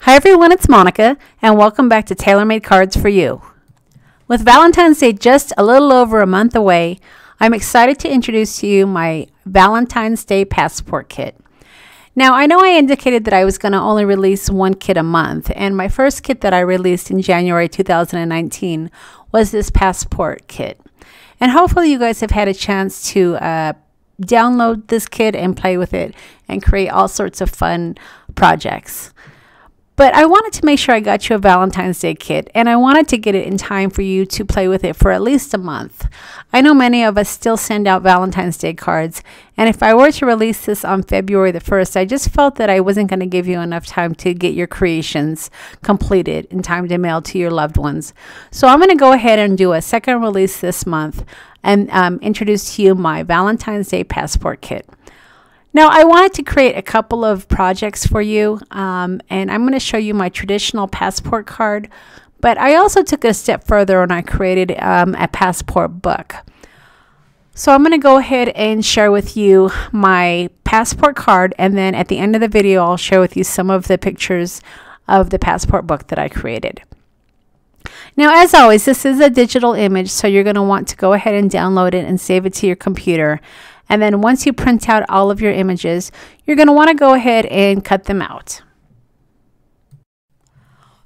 Hi everyone, it's Monica, and welcome back to TaylorMade Cards for You. With Valentine's Day just a little over a month away, I'm excited to introduce to you my Valentine's Day Passport Kit. Now, I know I indicated that I was going to only release one kit a month, and my first kit that I released in January 2019 was this Passport Kit. And hopefully you guys have had a chance to download this kit and play with it and create all sorts of fun projects. But I wanted to make sure I got you a Valentine's Day kit, and I wanted to get it in time for you to play with it for at least a month. I know many of us still send out Valentine's Day cards, and if I were to release this on February the 1st, I just felt that I wasn't going to give you enough time to get your creations completed in time to mail to your loved ones. So I'm going to go ahead and do a second release this month and introduce to you my Valentine's Day Passport Kit. Now, I wanted to create a couple of projects for you, and I'm going to show you my traditional passport card, but I also took it a step further and I created a passport book. So I'm going to go ahead and share with you my passport card, and then at the end of the video, I'll share with you some of the pictures of the passport book that I created. Now, as always, this is a digital image, so you're going to want to go ahead and download it and save it to your computer. And then once you print out all of your images, you're going to want to go ahead and cut them out.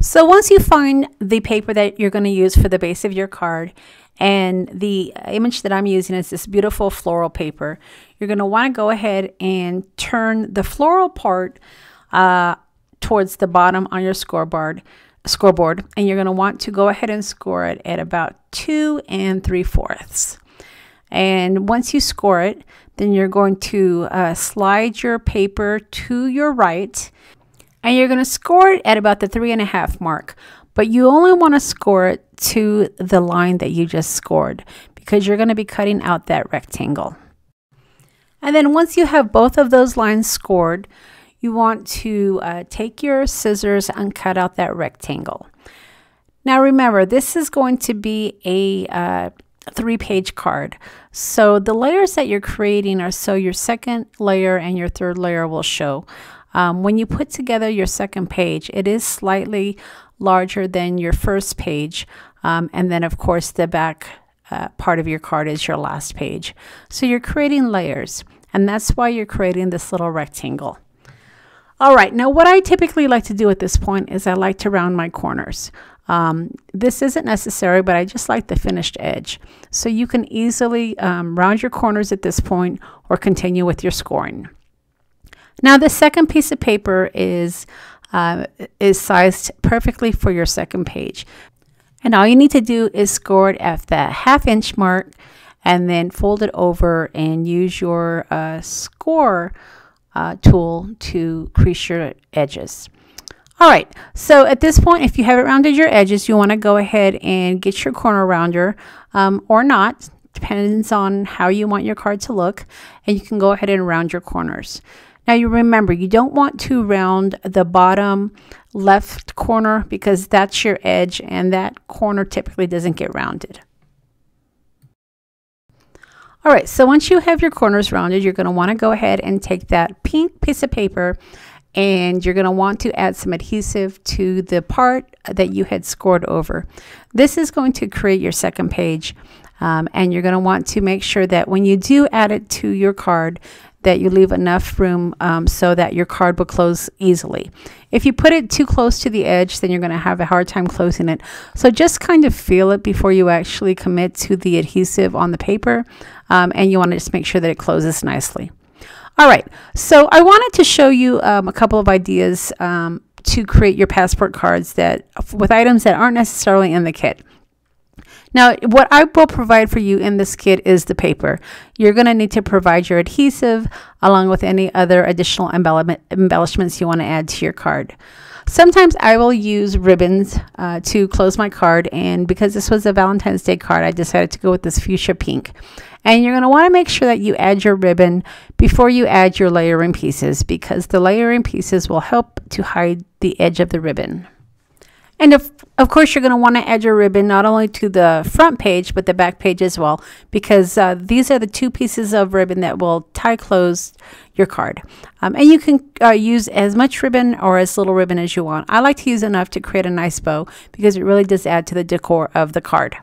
So once you find the paper that you're going to use for the base of your card, and the image that I'm using is this beautiful floral paper, you're going to want to go ahead and turn the floral part towards the bottom on your scoreboard, and you're going to want to go ahead and score it at about 2 3/4. And once you score it, then you're going to slide your paper to your right, and you're going to score it at about the 3.5 mark. But you only want to score it to the line that you just scored, because you're going to be cutting out that rectangle. And then once you have both of those lines scored, you want to take your scissors and cut out that rectangle. Now remember, this is going to be a 3-page card. So the layers that you're creating are so your second layer and your third layer will show. When you put together your second page, it is slightly larger than your first page. And then of course the back part of your card is your last page. So you're creating layers, and that's why you're creating this little rectangle. All right, now what I typically like to do at this point is I like to round my corners. This isn't necessary, but I just like the finished edge. So you can easily round your corners at this point or continue with your scoring. Now the second piece of paper is sized perfectly for your second page. And all you need to do is score it at the 1/2 inch mark, and then fold it over and use your score tool to crease your edges. All right, so at this point, if you haven't rounded your edges, you want to go ahead and get your corner rounder or not, depends on how you want your card to look, and you can go ahead and round your corners. Now you remember, you don't want to round the bottom left corner because that's your edge, and that corner typically doesn't get rounded. All right, so once you have your corners rounded, you're going to want to go ahead and take that pink piece of paper, and you're going to want to add some adhesive to the part that you had scored over. This is going to create your second page, and you're going to want to make sure that when you do add it to your card, that you leave enough room so that your card will close easily. If you put it too close to the edge, then you're going to have a hard time closing it. So just kind of feel it before you actually commit to the adhesive on the paper, and you want to just make sure that it closes nicely. All right, so I wanted to show you a couple of ideas to create your passport cards with items that aren't necessarily in the kit. Now, what I will provide for you in this kit is the paper. You're going to need to provide your adhesive along with any other additional embellishments you want to add to your card. Sometimes I will use ribbons to close my card, and because this was a Valentine's Day card, I decided to go with this fuchsia pink. And you're going to want to make sure that you add your ribbon before you add your layering pieces, because the layering pieces will help to hide the edge of the ribbon. And of course, you're going to want to add your ribbon not only to the front page, but the back page as well, because these are the two pieces of ribbon that will tie close your card. And you can use as much ribbon or as little ribbon as you want. I like to use enough to create a nice bow because it really does add to the decor of the card.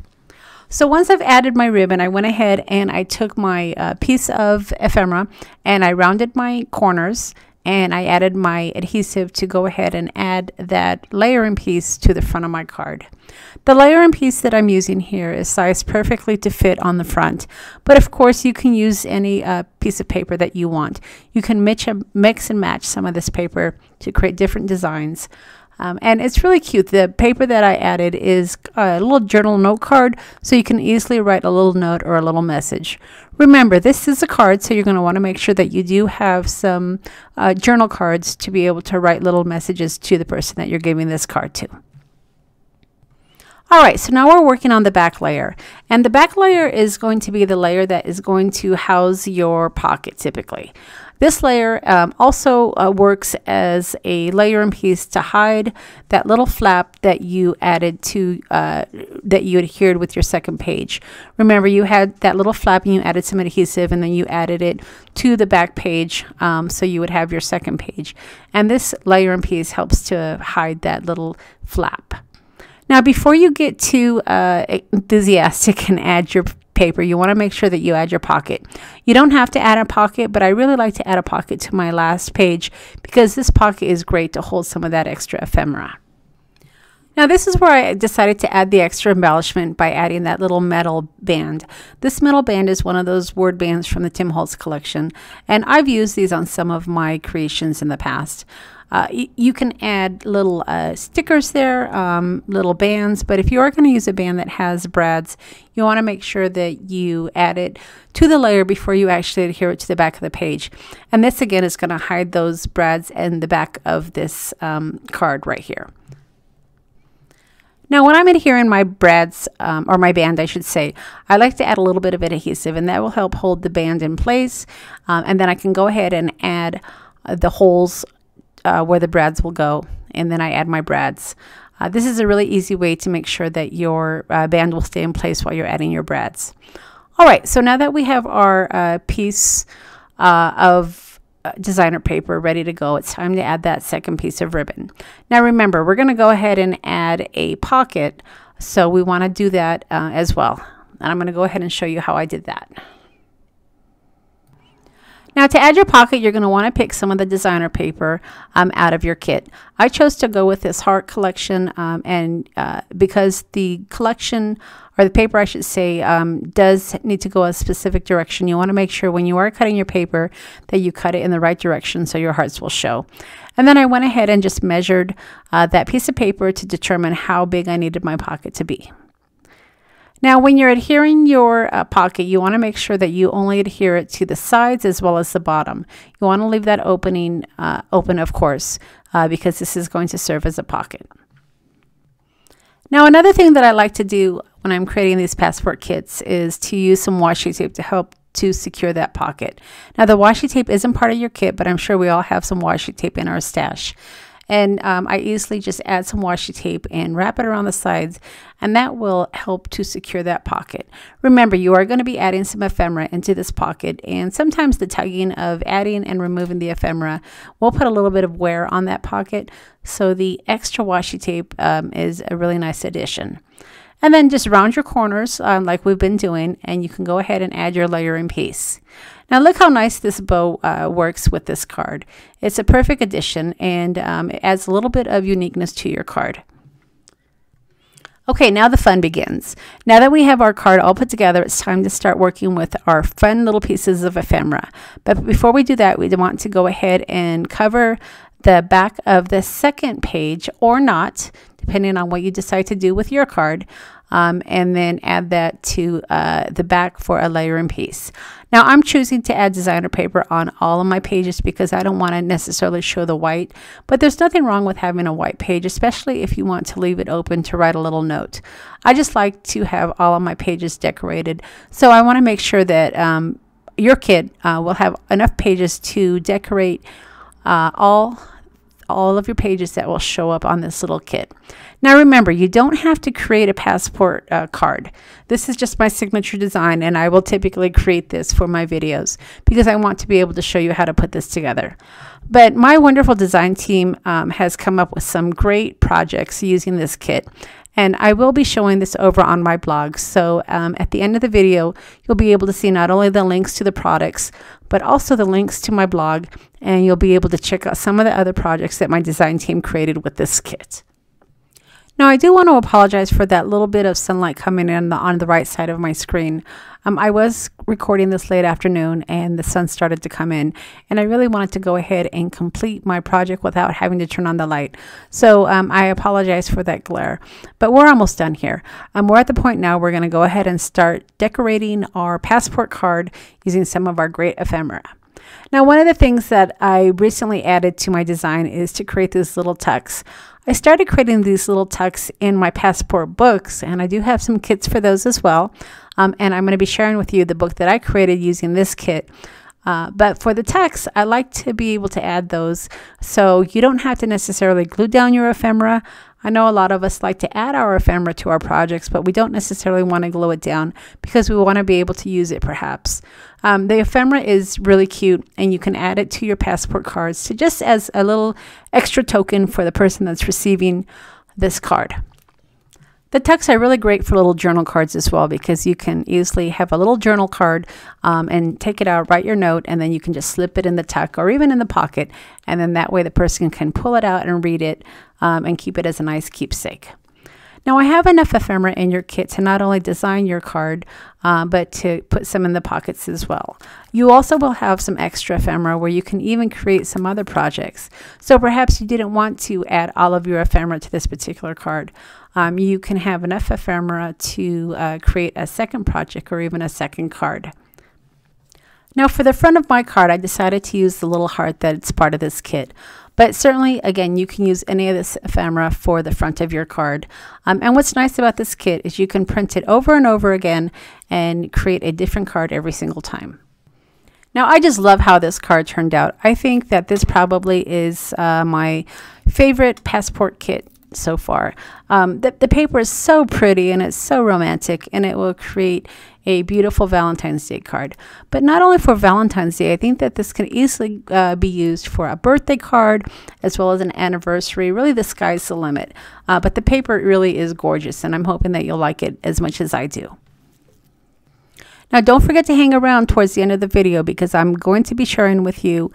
So once I've added my ribbon, I went ahead and I took my piece of ephemera and I rounded my corners, and I added my adhesive to go ahead and add that layering piece to the front of my card. The layering piece that I'm using here is sized perfectly to fit on the front, but of course you can use any piece of paper that you want. You can mix and match some of this paper to create different designs. And it's really cute. The paper that I added is a little journal note card, so you can easily write a little note or a little message. Remember, this is a card, so you're going to want to make sure that you do have some journal cards to be able to write little messages to the person that you're giving this card to. All right, so now we're working on the back layer. And the back layer is going to be the layer that is going to house your pocket typically. This layer also works as a layering piece to hide that little flap that you added to, that you adhered with your second page. Remember, you had that little flap and you added some adhesive and then you added it to the back page, so you would have your second page. And this layering piece helps to hide that little flap. Now, before you get too enthusiastic and add your paper, you want to make sure that you add your pocket. You don't have to add a pocket, but I really like to add a pocket to my last page because this pocket is great to hold some of that extra ephemera. Now, this is where I decided to add the extra embellishment by adding that little metal band. This metal band is one of those word bands from the Tim Holtz collection, and I've used these on some of my creations in the past. You can add little stickers there, little bands, but if you are going to use a band that has brads, you want to make sure that you add it to the layer before you actually adhere it to the back of the page. And this again is going to hide those brads in the back of this card right here. Now, when I'm adhering my brads, or my band, I should say, I like to add a little bit of adhesive, and that will help hold the band in place. And then I can go ahead and add the holes where the brads will go, and then I add my brads. This is a really easy way to make sure that your band will stay in place while you're adding your brads. All right, so now that we have our piece of designer paper ready to go, it's time to add that second piece of ribbon. Now remember, we're going to go ahead and add a pocket, so we want to do that as well. And I'm going to go ahead and show you how I did that. Now, to add your pocket, you're going to want to pick some of the designer paper out of your kit. I chose to go with this heart collection, and because the collection, or the paper I should say, does need to go a specific direction, you want to make sure when you are cutting your paper that you cut it in the right direction so your hearts will show. And then I went ahead and just measured that piece of paper to determine how big I needed my pocket to be. Now, when you're adhering your pocket, you want to make sure that you only adhere it to the sides as well as the bottom. You want to leave that opening open, of course, because this is going to serve as a pocket. Now, another thing that I like to do when I'm creating these passport kits is to use some washi tape to help to secure that pocket. Now, the washi tape isn't part of your kit, but I'm sure we all have some washi tape in our stash. And I easily just add some washi tape and wrap it around the sides, and that will help to secure that pocket. Remember, you are going to be adding some ephemera into this pocket, and sometimes the tugging of adding and removing the ephemera will put a little bit of wear on that pocket, so the extra washi tape is a really nice addition. And then just round your corners like we've been doing, and you can go ahead and add your layering piece. Now look how nice this bow works with this card. It's a perfect addition, and it adds a little bit of uniqueness to your card. Okay, now the fun begins. Now that we have our card all put together, it's time to start working with our fun little pieces of ephemera. But before we do that, we want to go ahead and cover the back of the second page, or not, depending on what you decide to do with your card, and then add that to the back for a layering piece. Now, I'm choosing to add designer paper on all of my pages because I don't want to necessarily show the white, but there's nothing wrong with having a white page, especially if you want to leave it open to write a little note. I just like to have all of my pages decorated, so I want to make sure that your kit will have enough pages to decorate all all of your pages that will show up on this little kit. Now remember, you don't have to create a passport card. This is just my signature design, and I will typically create this for my videos because I want to be able to show you how to put this together. But my wonderful design team has come up with some great projects using this kit. And I will be showing this over on my blog. So at the end of the video, you'll be able to see not only the links to the products, but also the links to my blog. And you'll be able to check out some of the other projects that my design team created with this kit. Now, I do want to apologize for that little bit of sunlight coming in on the right side of my screen. I was recording this late afternoon and the sun started to come in, and I really wanted to go ahead and complete my project without having to turn on the light. So I apologize for that glare, but we're almost done here. We're at the point now we're going to go ahead and start decorating our passport card using some of our great ephemera. Now, one of the things that I recently added to my design is to create these little tucks. I started creating these little tucks in my passport books, and I do have some kits for those as well. And I'm going to be sharing with you the book that I created using this kit. But for the tucks, I like to be able to add those so you don't have to necessarily glue down your ephemera. I know a lot of us like to add our ephemera to our projects, but we don't necessarily want to glue it down because we want to be able to use it perhaps. The ephemera is really cute, and you can add it to your passport cards to just as a little extra token for the person that's receiving this card. The tucks are really great for little journal cards as well, because you can easily have a little journal card and take it out, write your note, and then you can just slip it in the tuck or even in the pocket, and then that way the person can pull it out and read it and keep it as a nice keepsake. Now, I have enough ephemera in your kit to not only design your card, but to put some in the pockets as well. You also will have some extra ephemera where you can even create some other projects. So perhaps you didn't want to add all of your ephemera to this particular card. You can have enough ephemera to create a second project or even a second card. Now, for the front of my card, I decided to use the little heart that's part of this kit. But certainly, again, you can use any of this ephemera for the front of your card. And what's nice about this kit is you can print it over and over again and create a different card every single time. Now, I just love how this card turned out. I think that this probably is my favorite passport kit so far. The paper is so pretty and it's so romantic, and it will create a beautiful Valentine's Day card. But not only for Valentine's Day, I think that this can easily be used for a birthday card as well as an anniversary. Really, the sky's the limit. But the paper really is gorgeous, and I'm hoping that you'll like it as much as I do. Now, don't forget to hang around towards the end of the video, because I'm going to be sharing with you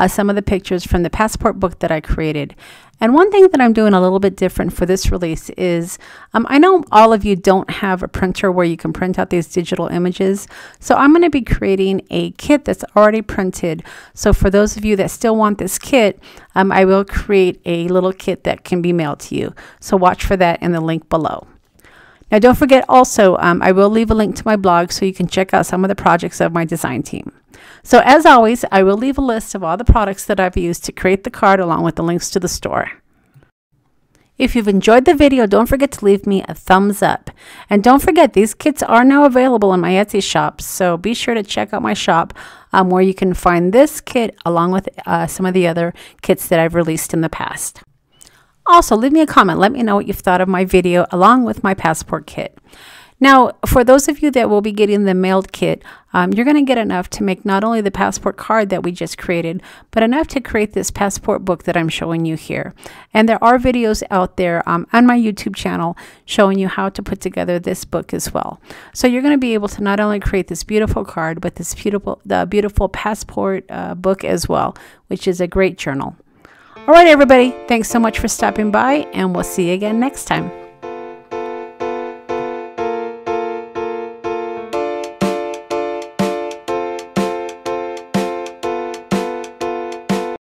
some of the pictures from the passport book that I created. And one thing that I'm doing a little bit different for this release is, I know all of you don't have a printer where you can print out these digital images. So I'm going to be creating a kit that's already printed. So for those of you that still want this kit, I will create a little kit that can be mailed to you. So watch for that in the link below. Now, don't forget also, I will leave a link to my blog so you can check out some of the projects of my design team. So as always, I will leave a list of all the products that I've used to create the card along with the links to the store. If you've enjoyed the video, don't forget to leave me a thumbs up. And don't forget, these kits are now available in my Etsy shop, so be sure to check out my shop where you can find this kit along with some of the other kits that I've released in the past. Also, leave me a comment. Let me know what you've thought of my video along with my passport kit. Now, for those of you that will be getting the mailed kit, you're going to get enough to make not only the passport card that we just created, but enough to create this passport book that I'm showing you here. And there are videos out there on my YouTube channel showing you how to put together this book as well. So you're going to be able to not only create this beautiful card, but this beautiful passport book as well, which is a great journal. All right, everybody, thanks so much for stopping by, and we'll see you again next time.